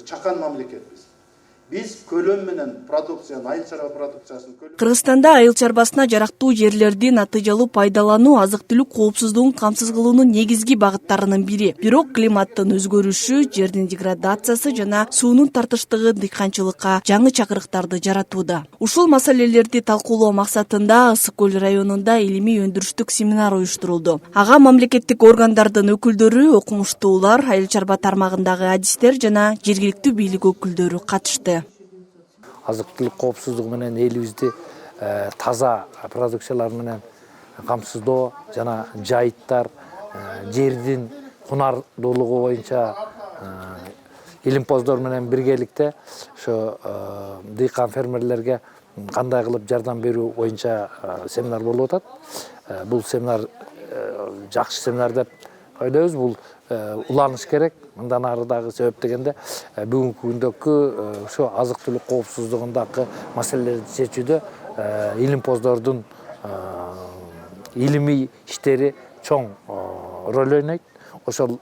чакан мамлекетпиз. Биз көлөм менен продукцияны, айыл чарба продукциясын Кыргызстанда айыл чарбасына жарактуу жерлерди натыйжалуу пайдалануу азык-түлүк коопсуздугун камсыз кылуунун негизги багыттарынын бири. Бирок климаттын өзгөрүшү, жердин деградациясы жана суунун тартыштыгы дыйканчылыкка жаңы чакырыктарды жаратууда. Ушул маселелерди талкуулоо максатында Ысык көл районунда илимий өндүрүштүк семинар уюштурулду. Ага мамлекеттик органдардын өкүлдөрү, окумуштуулар, айыл чарба тармагындагы адистер жана жергиликтүү бийлик өкүлдөрү катышты. Азык-түлүк коопсуздугу менен элибизди таза продукциялар менен камсыздоо жана жайыттар, жердин кунардуулугу боюнча илимпоздор менен биргеликте ошо дыйкан фермерлерге кандай кылып жардам берүү боюнча семинар болуп атат. Бул семинар жакшы семинар деп ойлойбуз. Бул уланыш керек. Мындан ары дагы себеп дегенде бүгүнкү күндөгү ошо азык-түлүк коопсуздугундагы маселелерди чечүүдө илимпоздордун илимий иштери чоң роль ойнойт. Ошол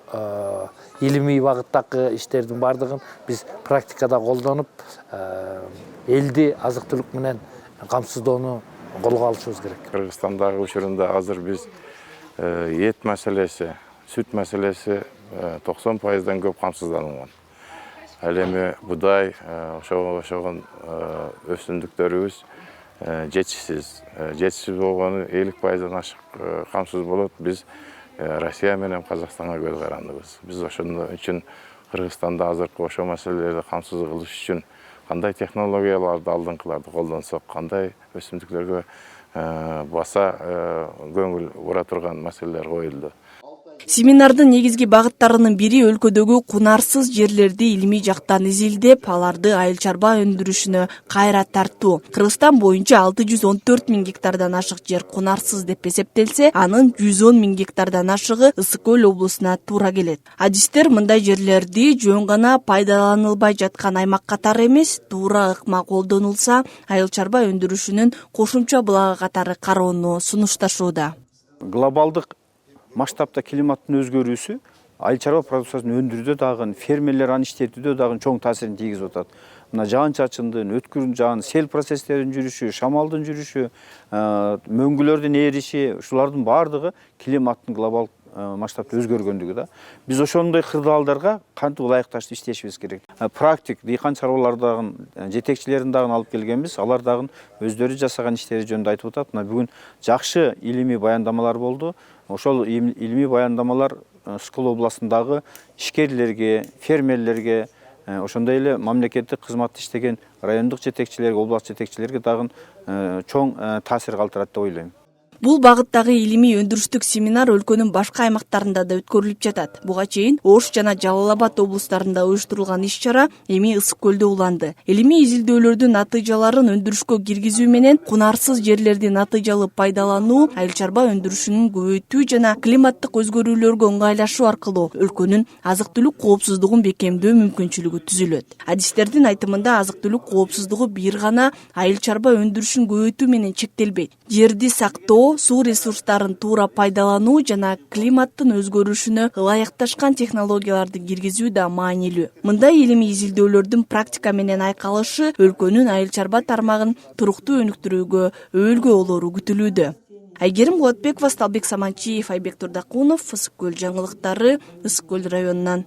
илимий багыттагы иштердин бардыгын биз практикада колдонуп, элди азык-түлүк менен камсыздоону колго алышыбыз керек. Кыргызстандагы учурунда азыр биз эт маселеси, сүт маселеси 90%-дан көп камсызданылган. Ал эми будай, ошогон өсүмдүктөрүбүз жетишсиз. Жетишсиз болгону 50%-дан ашык камсыз болот. Биз Россия менен Казакстанга көз карандыбыз. Биз ошондо үчүн Кыргызстанда азыркы ошо маселелерди камсыз кылыш үчүн кандай технологияларды алдыңкыларды колдонсок, кандай өсүмдүктөргө баса көңүл бура турган маселелер коюлду. Семинардын негизги багыттарынын бири өлкөдөгү кунарсыз жерлерди илимий жактан изилдеп, аларды айыл чарба өндүрүшүнө кайра тартуу. Кыргызстан боюнча 614 000 гектардан ашык жер кунарсыз деп эсептелсе, анын 110 000 гектардан ашыгы Ысык көл облусуна туура келет. Адистер мындай жерлерди жөн гана пайдаланылбай жаткан аймак катары эмес, туура ыкма колдонулса, айыл чарба өндүрүшүнүн кошумча булагы катары кароону сунушташууда. Глобалдык масштабта климаттын өзгөрүүсү айыл чарба продукциясын өндүрүүдө дагы, фермерлер аны иштетүүдө дагы чоң таасирин тийгизип атат. Мына жаан-чачындын, өткүрүн жаан, сел процесстеринин жүрүшү, шамалдын жүрүшү, мөңгүлөрдүн эриши, ушулардын баардыгы климаттын глобал масштабта өзгөргөндүгү да. Биз ошондой кырдаалдарга кантип ылайыкташып иштешибиз керек. Практик дыйкан чарбалардагы жетекчилерин дагы алып келгенбиз. Алар дагы өздөрү жасаган иштери жөнүндө айтып атат. Мына бүгүн жакшы илимий баяндамалар болду. Ошол илимий баяндамалар Ысык көл областындагы ишкерлерге, фермерлерге, ошондой эле мамлекеттик кызматта иштеген райондук жетекчилерге, област жетекчилерге дагы чоң таасир калтырат деп ойлойм. Бул багыттагы илимий өндүрүштүк семинар өлкөнүн башка аймактарында да өткөрүлүп жатат. Буга чейин Ош жана Жалал Абад облустарында уюштурулган иш-чара эми Ысык көлдө уланды. Илимий изилдөөлөрдүн натыйжаларын өндүрүшкө киргизүү менен кунарсыз жерлерди натыйжалуу пайдалануу, айыл чарба өндүрүшүнүн көбөйтүү жана климаттык өзгөрүүлөргө ыңгайлашуу аркылуу өлкөнүн азык-түлүк коопсуздугун бекемдөө мүмкүнчүлүгү түзүлөт. Адистердин айтымында азык-түлүк коопсуздугу бир гана айыл чарба өндүрүшүн көбөйтүү менен чектелбейт. Жерди сактоо, суу ресурстарын туура пайдалануу жана климаттын өзгөрүшүнө ылайыкташкан технологияларды киргизүү да маанилүү. Мындай илимий изилдөөлөрдүн практика менен айкалышы өлкөнүн айыл чарба тармагын туруктуу өнүктүрүүгө өбөлгө болору күтүлүүдө. Айгерим Болотбекова, Сталбек Саманчиев, Айбек Турдакунов, Ысык көл жаңылыктары, Ысык көл районунан.